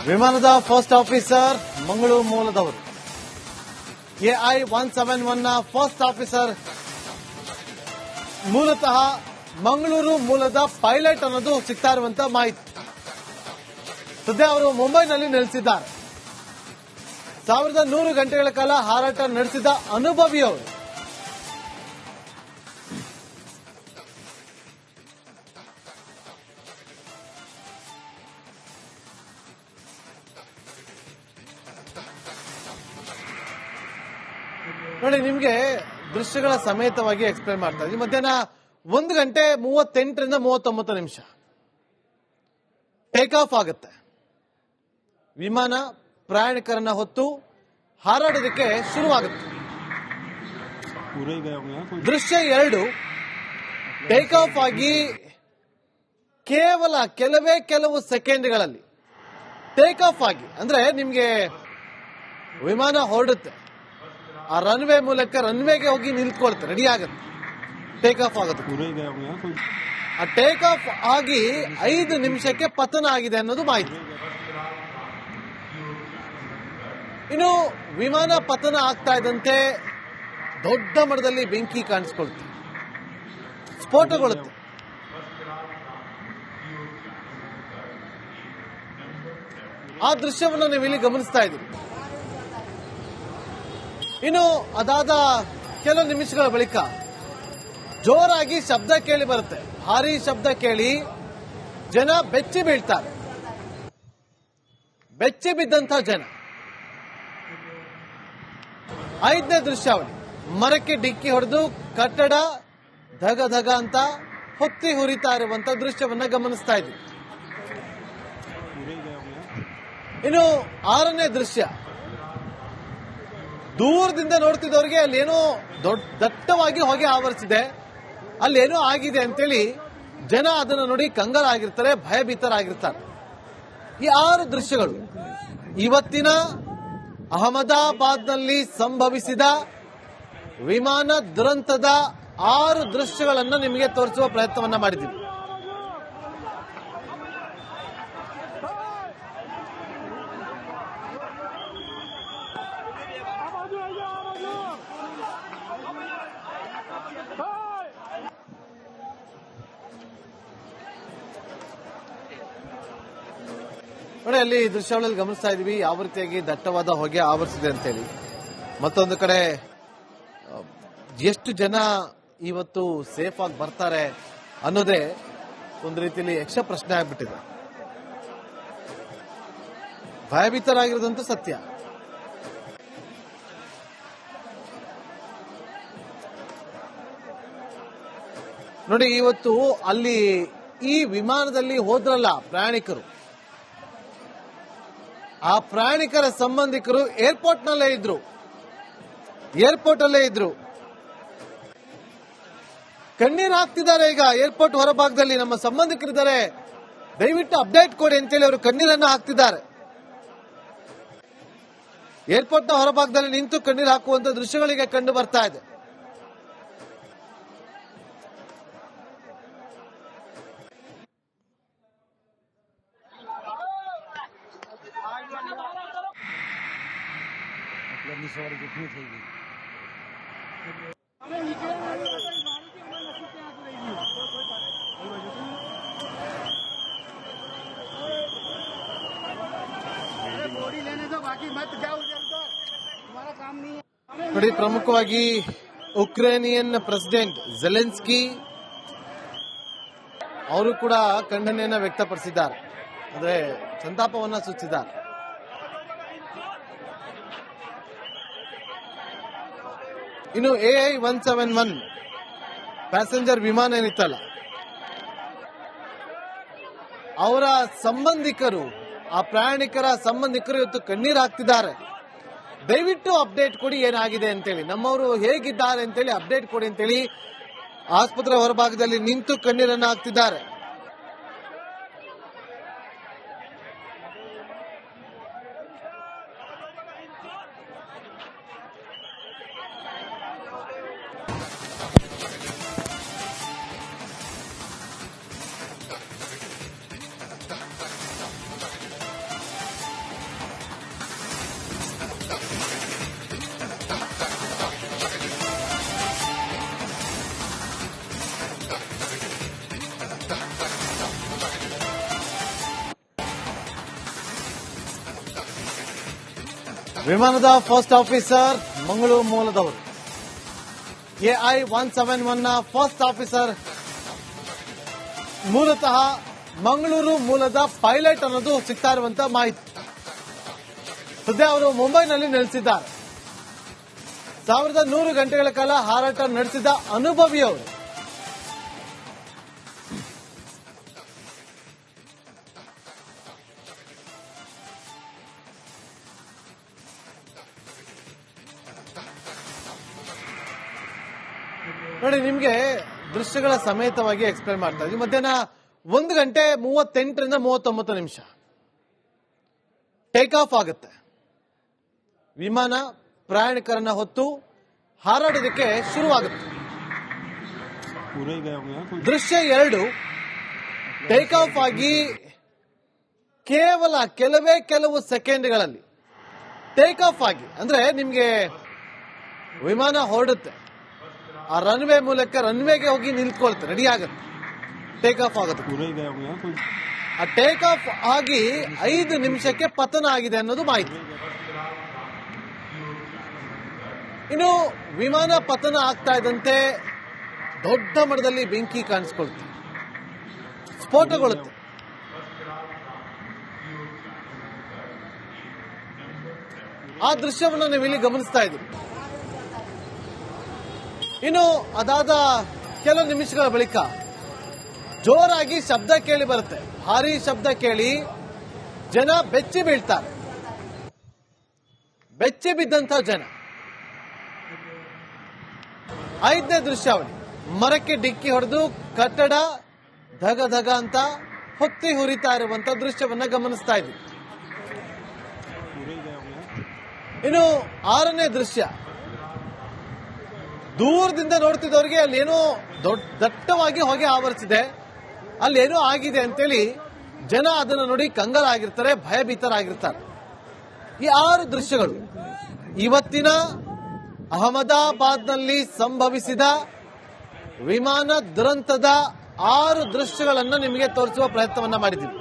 ವಿಮಾನದ first officer Mangaluru ಮೂಲದವರು. AI-171ನ ಫಸ್ಟ್ ಆಫೀಸರ್ ಮೂಲತಃ ಮಂಗಳೂರು ಮೂಲದ ಪೈಲಟ್ ಅನ್ನೋದು ಸಿಗ್ತಾ ಇರುವಂತಹ ಮಾಹಿತಿ. ಸದ್ಯ ಅವರು ಮುಂಬೈನಲ್ಲಿ ನೆಲೆಸಿದ್ದಾರೆ. 1100 ಗಂಟೆಗಳ ಕಾಲ ಹಾರಾಟ ನಡೆಸಿದ ಅನುಭವಿ ಅವರು. ನೋಡಿ, ನಿಮ್ಗೆ ದೃಶ್ಯಗಳ ಸಮೇತವಾಗಿ ಎಕ್ಸ್ಪ್ಲೇನ್ ಮಾಡ್ತಾ ಇದ್ದೀವಿ. ಮಧ್ಯಾಹ್ನ 1:38 ರಿಂದ 39 ಟೇಕ್ ಆಫ್ ಆಗುತ್ತೆ. ವಿಮಾನ ಪ್ರಯಾಣಿಕರನ್ನ ಹೊತ್ತು ಹಾರಾಡೋದಕ್ಕೆ ಶುರುವಾಗುತ್ತೆ. ದೃಶ್ಯ 2 ಟೇಕ್ ಆಫ್ ಆಗಿ ಕೇವಲ ಕೆಲವು ಸೆಕೆಂಡ್ಗಳಲ್ಲಿ ಟೇಕ್ ಆಫ್ ಆಗಿ, ಅಂದ್ರೆ ನಿಮ್ಗೆ ವಿಮಾನ ಹೊರಡುತ್ತೆ, ಆ ರನ್ವೇ ಮೂಲಕ ರನ್ವೇಗೆ ಹೋಗಿ ನಿಂತ್ಕೊಳ್ತಾರೆ, ರೆಡಿ ಆಗುತ್ತೆ, ಟೇಕ್ ಆಫ್ ಆಗುತ್ತೆ. ಆ ಟೇಕ್ ಆಫ್ ಆಗಿ 5 ನಿಮಿಷಕ್ಕೆ ಪತನ ಆಗಿದೆ ಅನ್ನೋದು ಮಾಹಿತಿ. ಇನ್ನು ವಿಮಾನ ಪತನ ಆಗ್ತಾ ಇದ್ದಂತೆ ದೊಡ್ಡ ಮಟ್ಟದಲ್ಲಿ ಬೆಂಕಿ ಕಾಣಿಸ್ಕೊಳುತ್ತೆ, ಸ್ಫೋಟಗೊಳ್ಳುತ್ತೆ. ಆ ದೃಶ್ಯವನ್ನು ನೀವು ಇಲ್ಲಿ ಗಮನಿಸ್ತಾ ಇದ್ದೀರಿ. ಇನ್ನು ಅದಾದ ಕೆಲವು ನಿಮಿಷಗಳ ಬಳಿಕ ಜೋರಾಗಿ ಶಬ್ದ ಕೇಳಿ ಬರುತ್ತೆ. ಭಾರಿ ಶಬ್ದ ಕೇಳಿ ಜನ ಬೆಚ್ಚಿ ಬೀಳ್ತಾರೆ. ಬೆಚ್ಚಿ ಬಿದ್ದಂತ ಜನ. 5ನೇ ದೃಶ್ಯಾವಳಿ, ಮರಕ್ಕೆ ಡಿಕ್ಕಿ ಹೊಡೆದು ಕಟ್ಟಡ ಧಗ ಧಗ ಅಂತ ಹೊತ್ತಿ ಹುರಿತಾ ಇರುವಂತ ದೃಶ್ಯವನ್ನ ಗಮನಿಸ್ತಾ ಇದ್ದೀವಿ. ಇನ್ನು 6ನೇ ದೃಶ್ಯ, ದೂರದಿಂದ ನೋಡ್ತಿದ್ದವರಿಗೆ ಅಲ್ಲೇನೋ ದಟ್ಟವಾಗಿ ಹೊಗೆ ಆವರಿಸಿದೆ, ಅಲ್ಲೇನೋ ಆಗಿದೆ ಅಂತೇಳಿ ಜನ ಅದನ್ನ ನೋಡಿ ಕಂಗಾಲಾಗಿರ್ತಾರೆ, ಭಯಭೀತರಾಗಿರ್ತಾರೆ. ಈ 6 ದೃಶ್ಯಗಳು ಇವತ್ತಿನ ಅಹಮದಾಬಾದ್ನಲ್ಲಿ ಸಂಭವಿಸಿದ ವಿಮಾನ ದುರಂತದ 6 ದೃಶ್ಯಗಳನ್ನು ನಿಮಗೆ ತೋರಿಸುವ ಪ್ರಯತ್ನವನ್ನ ಮಾಡಿದ್ದೀವಿ. ನೋಡಿ, ಅಲ್ಲಿ ದೃಶ್ಯಾವಳಿಯಲ್ಲಿ ಗಮನಿಸ್ತಾ ಇದೀವಿ ಯಾವ ರೀತಿಯಾಗಿ ದಟ್ಟವಾದ ಹೊಗೆ ಆವರಿಸಿದೆ ಅಂತೇಳಿ. ಮತ್ತೊಂದು ಕಡೆ ಎಷ್ಟು ಜನ ಇವತ್ತು ಸೇಫ್ ಆಗಿ ಬರ್ತಾರೆ ಅನ್ನೋದೇ ಒಂದು ರೀತಿಯಲ್ಲಿ ಯಕ್ಷ ಪ್ರಶ್ನೆ ಆಗ್ಬಿಟ್ಟಿದೆ. ಭಯಭೀತರಾಗಿರೋದಂತೂ ಸತ್ಯ. ನೋಡಿ, ಇವತ್ತು ಅಲ್ಲಿ ಈ ವಿಮಾನದಲ್ಲಿ ಹೋದ್ರಲ್ಲ ಪ್ರಯಾಣಿಕರು, ಆ ಪ್ರಯಾಣಿಕರ ಸಂಬಂಧಿಕರು ಏರ್ಪೋರ್ಟ್ ನಲ್ಲೇ ಇದ್ರು. ಕಣ್ಣೀರು ಹಾಕ್ತಿದ್ದಾರೆ. ಈಗ ಏರ್ಪೋರ್ಟ್ ಹೊರಭಾಗದಲ್ಲಿ ನಮ್ಮ ಸಂಬಂಧಿಕರಿದ್ದಾರೆ, ದಯವಿಟ್ಟು ಅಪ್ಡೇಟ್ ಕೊಡಿ ಅಂತೇಳಿ ಅವರು ಕಣ್ಣೀರನ್ನು ಹಾಕ್ತಿದ್ದಾರೆ. ಏರ್ಪೋರ್ಟ್ ನ ಹೊರಭಾಗದಲ್ಲಿ ನಿಂತು ಕಣ್ಣೀರು ಹಾಕುವಂತ ದೃಶ್ಯಗಳಿಗೆ ಕಂಡು ಬರ್ತಾ ಇದೆ. ನೋಡಿ, ಪ್ರಮುಖವಾಗಿ ಉಕ್ರೇನಿಯನ್ ಪ್ರೆಸಿಡೆಂಟ್ ಝೆಲೆನ್ಸ್ಕಿ ಅವರು ಕೂಡ ಖಂಡನೆಯನ್ನ ವ್ಯಕ್ತಪಡಿಸಿದ್ದಾರೆ, ಅಂದ್ರೆ ಸಂತಾಪವನ್ನ ಸೂಚಿಸಿದ್ದಾರೆ. ಇನ್ನು AI-171 ಪ್ಯಾಸೆಂಜರ್ ವಿಮಾನ ಏನಿತ್ತಲ್ಲ, ಅವರ ಸಂಬಂಧಿಕರು, ಆ ಪ್ರಯಾಣಿಕರ ಸಂಬಂಧಿಕರು ಇವತ್ತು ಕಣ್ಣೀರು ಹಾಕ್ತಿದ್ದಾರೆ. ದಯವಿಟ್ಟು ಅಪ್ಡೇಟ್ ಕೊಡಿ ಏನಾಗಿದೆ ಅಂತೇಳಿ, ನಮ್ಮವರು ಹೇಗಿದ್ದಾರೆ ಅಂತೇಳಿ ಅಪ್ಡೇಟ್ ಕೊಡಿ ಅಂತೇಳಿ ಆಸ್ಪತ್ರೆ ಹೊರಭಾಗದಲ್ಲಿ ನಿಂತು ಕಣ್ಣೀರನ್ನು ಹಾಕ್ತಿದ್ದಾರೆ. ವಿಮಾನದ ಫಸ್ಟ್ ಆಫೀಸರ್ ಮಂಗಳೂರು ಮೂಲದವರು. AI-171ನ ಫಸ್ಟ್ ಆಫೀಸರ್ ಮೂಲತಃ ಮಂಗಳೂರು ಮೂಲದ ಪೈಲಟ್ ಅನ್ನೋದು ಸಿಗ್ತಾ ಇರುವಂತಹ ಮಾಹಿತಿ. ಸದ್ಯ ಅವರು ಮುಂಬೈನಲ್ಲಿ ನೆಲೆಸಿದ್ದಾರೆ. 1100 ಗಂಟೆಗಳ ಕಾಲ ಹಾರಾಟ ನಡೆಸಿದ ಅನುಭವಿ ಅವರು. ನೋಡಿ, ನಿಮ್ಗೆ ದೃಶ್ಯಗಳ ಸಮೇತವಾಗಿ ಎಕ್ಸ್ಪ್ಲೇನ್ ಮಾಡ್ತಾ ಇದ್ದೀವಿ. ಮಧ್ಯಾಹ್ನ 1:38ರಿಂದ 39 ಟೇಕ್ ಆಫ್ ಆಗುತ್ತೆ. ವಿಮಾನ ಪ್ರಯಾಣಿಕರನ್ನ ಹೊತ್ತು ಹಾರಾಡೋದಕ್ಕೆ ಶುರುವಾಗುತ್ತೆ. ದೃಶ್ಯ 2 ಟೇಕ್ ಆಫ್ ಆಗಿ ಕೇವಲ ಕೆಲವು ಸೆಕೆಂಡ್ಗಳಲ್ಲಿ ಟೇಕ್ ಆಫ್ ಆಗಿ, ಅಂದ್ರೆ ನಿಮ್ಗೆ ವಿಮಾನ ಹೊರಡುತ್ತೆ, ಆ ರನ್ವೇ ಮೂಲಕ ರನ್ವೇಗೆ ಹೋಗಿ ನಿಲ್ಕೊಳ್ತಾರೆ, ರೆಡಿ ಆಗುತ್ತೆ, ಟೇಕ್ ಆಫ್ ಆಗುತ್ತೆ. ಆ ಟೇಕ್ ಆಫ್ ಆಗಿ 5 ನಿಮಿಷಕ್ಕೆ ಪತನ ಆಗಿದೆ ಅನ್ನೋದು ಮಾಹಿತಿ. ಇನ್ನು ವಿಮಾನ ಪತನ ಆಗ್ತಾ ಇದ್ದಂತೆ ದೊಡ್ಡ ಮಟ್ಟದಲ್ಲಿ ಬೆಂಕಿ ಕಾಣಿಸ್ಕೊಳ್ತೆ, ಸ್ಫೋಟಗೊಳ್ಳುತ್ತೆ. ಆ ದೃಶ್ಯವನ್ನು ನೀವಿಲ್ಲಿ ಗಮನಿಸ್ತಾ ಇದ್ದೀವಿ. ಇನ್ನು ಅದಾದ ಕೆಲವು ನಿಮಿಷಗಳ ಬಳಿಕ ಜೋರಾಗಿ ಶಬ್ದ ಕೇಳಿ ಬರುತ್ತೆ. ಭಾರಿ ಶಬ್ದ ಕೇಳಿ ಜನ ಬೆಚ್ಚಿ ಬೀಳ್ತಾರೆ. ಬೆಚ್ಚಿ ಬಿದ್ದಂತ ಜನ. 5ನೇ ದೃಶ್ಯಾವಳಿ, ಮರಕ್ಕೆ ಡಿಕ್ಕಿ ಹೊಡೆದು ಕಟ್ಟಡ ಧಗ ಧಗ ಅಂತ ಹೊತ್ತಿ ಹುರಿತಾ ಇರುವಂತ ದೃಶ್ಯವನ್ನ ಗಮನಿಸ್ತಾ ಇದ್ದೀವಿ. ಇನ್ನು 6ನೇ ದೃಶ್ಯ, ದೂರದಿಂದ ನೋಡ್ತಿದ್ದವರಿಗೆ ಅಲ್ಲೇನೋ ದಟ್ಟವಾಗಿ ಹೊಗೆ ಆವರಿಸಿದೆ, ಅಲ್ಲೇನೋ ಆಗಿದೆ ಅಂತೇಳಿ ಜನ ಅದನ್ನ ನೋಡಿ ಕಂಗಾಲಾಗಿರ್ತಾರೆ, ಭಯಭೀತರಾಗಿರ್ತಾರೆ. ಈ 6 ದೃಶ್ಯಗಳು ಇವತ್ತಿನ ಅಹಮದಾಬಾದ್ನಲ್ಲಿ ಸಂಭವಿಸಿದ ವಿಮಾನ ದುರಂತದ 6 ದೃಶ್ಯಗಳನ್ನು ನಿಮಗೆ ತೋರಿಸುವ ಪ್ರಯತ್ನವನ್ನ ಮಾಡಿದ್ದೀವಿ.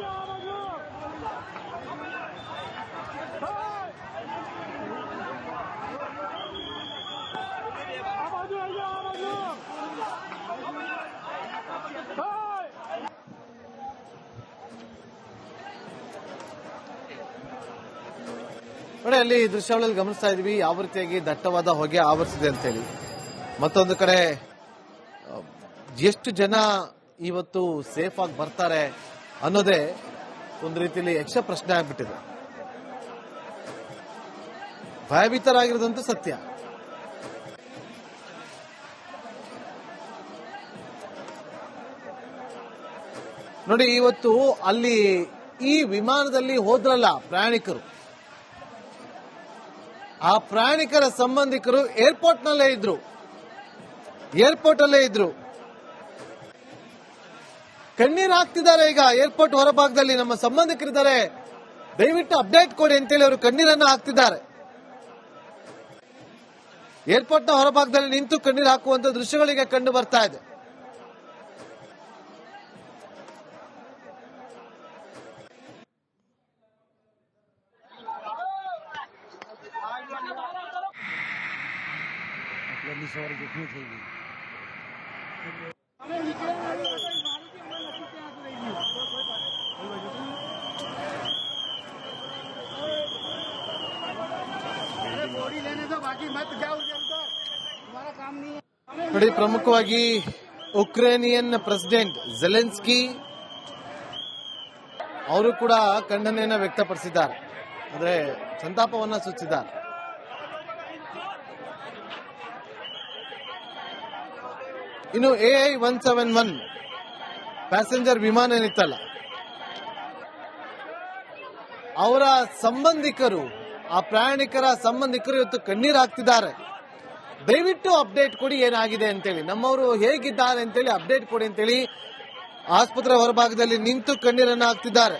ನೋಡಿ, ಅಲ್ಲಿ ದೃಶ್ಯಾವಳಿಯಲ್ಲಿ ಗಮನಿಸ್ತಾ ಇದೀವಿ ಯಾವ ರೀತಿಯಾಗಿ ದಟ್ಟವಾದ ಹೊಗೆ ಆವರಿಸಿದೆ ಅಂತೇಳಿ. ಮತ್ತೊಂದು ಕಡೆ ಎಷ್ಟು ಜನ ಇವತ್ತು ಸೇಫ್ ಆಗಿ ಬರ್ತಾರೆ ಅನ್ನೋದೇ ಒಂದು ರೀತಿಯಲ್ಲಿ ಯಕ್ಷ ಪ್ರಶ್ನೆ ಆಗ್ಬಿಟ್ಟಿದೆ. ಭಯಭೀತರಾಗಿರೋದಂತೂ ಸತ್ಯ. ನೋಡಿ, ಇವತ್ತು ಅಲ್ಲಿ ಈ ವಿಮಾನದಲ್ಲಿ ಹೋದ್ರಲ್ಲ ಪ್ರಯಾಣಿಕರು, ಆ ಪ್ರಯಾಣಿಕರ ಸಂಬಂಧಿಕರು ಏರ್ಪೋರ್ಟ್ ನಲ್ಲೇ ಇದ್ರು. ಕಣ್ಣೀರು ಹಾಕ್ತಿದ್ದಾರೆ. ಈಗ ಏರ್ಪೋರ್ಟ್ ಹೊರಭಾಗದಲ್ಲಿ ನಮ್ಮ ಸಂಬಂಧಿಕರಿದ್ದಾರೆ, ದಯವಿಟ್ಟು ಅಪ್ಡೇಟ್ ಕೊಡಿ ಅಂತೇಳಿ ಅವರು ಕಣ್ಣೀರನ್ನು ಹಾಕ್ತಿದ್ದಾರೆ. ಏರ್ಪೋರ್ಟ್ ನ ಹೊರಭಾಗದಲ್ಲಿ ನಿಂತು ಕಣ್ಣೀರು ಹಾಕುವಂತ ದೃಶ್ಯಗಳಿಗೆ ಕಂಡು ಬರ್ತಾ ಇದೆ. ನೋಡಿ, ಪ್ರಮುಖವಾಗಿ ಉಕ್ರೇನಿಯನ್ ಪ್ರೆಸಿಡೆಂಟ್ ಝೆಲೆನ್ಸ್ಕಿ ಅವರು ಕೂಡ ಖಂಡನೆಯನ್ನು ವ್ಯಕ್ತಪಡಿಸಿದ್ದಾರೆ, ಅಂದ್ರೆ ಸಂತಾಪವನ್ನ ಸೂಚಿಸಿದ್ದಾರೆ. ಇನ್ನು AI-171 ಪ್ಯಾಸೆಂಜರ್ ವಿಮಾನ ಏನಿತ್ತಲ್ಲ, ಅವರ ಸಂಬಂಧಿಕರು, ಆ ಪ್ರಯಾಣಿಕರ ಸಂಬಂಧಿಕರು ಇವತ್ತು ಕಣ್ಣೀರು ಹಾಕ್ತಿದ್ದಾರೆ. ದಯವಿಟ್ಟು ಅಪ್ಡೇಟ್ ಕೊಡಿ ಏನಾಗಿದೆ ಅಂತೇಳಿ, ನಮ್ಮವರು ಹೇಗಿದ್ದಾರೆ ಅಂತೇಳಿ ಅಪ್ಡೇಟ್ ಕೊಡಿ ಅಂತೇಳಿ ಆಸ್ಪತ್ರೆ ಹೊರಭಾಗದಲ್ಲಿ ನಿಂತು ಕಣ್ಣೀರನ್ನು ಹಾಕ್ತಿದ್ದಾರೆ.